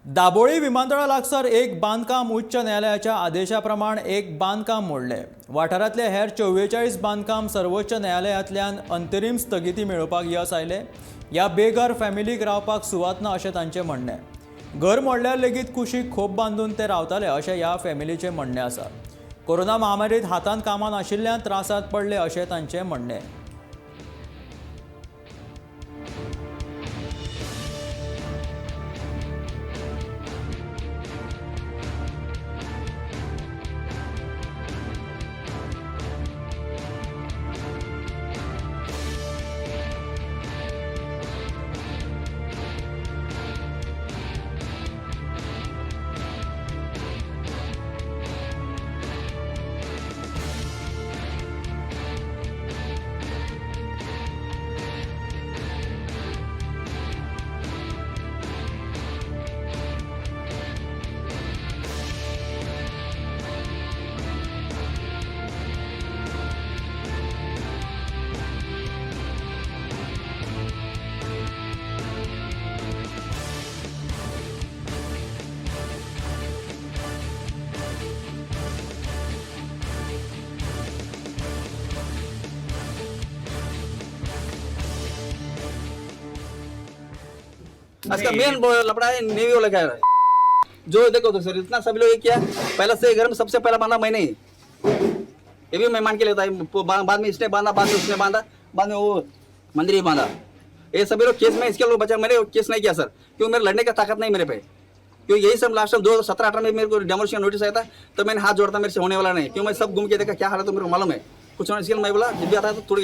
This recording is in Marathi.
दाबोळी विमानतळालागसार एक बांदकाम उच्च न्यायालयाच्या आदेशाप्रमाण एक बांदकाम मोडले। वाठारांतले हेर 44 बांदकाम सर्वोच्च न्यायालयातल्यान अंतरीम स्थगिती मेळोवपाक यश आयले। ह्या बेघर फॅमिलीक रावपाक सुवात ना अशें तांचें म्हणणें। घर मोडल्यार लेगीत कुशीक खोप बांदून ते रावताले अशें ह्या फॅमिलीचें म्हणणें आसा। कोरोना महामारीत हातांत कामां नाशिल्ल्यान त्रासात पडले अशें तांचें म्हणणें। इसका मेन लपड़ा है नेवी वाला क्या है जो देखो तो सर इतना सभी लोग ये किया पहले से घर में सबसे पहला बांधा मैंने ही ये भी मैं मान के लेता है बाद में इसने बांधा बाद में उसने बांधा बाद में वो मंदिर ही बांधा ये सभी लोग केस में इसके लोग बचा मैंने केस नहीं किया सर क्योंकि मेरे लड़ने का ताकत नहीं मेरे पे क्योंकि यही सब लास्ट टाइम 2017-18 में मेरे को डेमोलिशन नोटिस आया था तो मैंने हाथ जोड़ता मेरे से होने वाला नहीं क्यों मैं सब घूम के देखा क्या हालत है मेरे को मालूम है कुछ इसके लिए मैं बोला जब भी आता है तो थोड़ी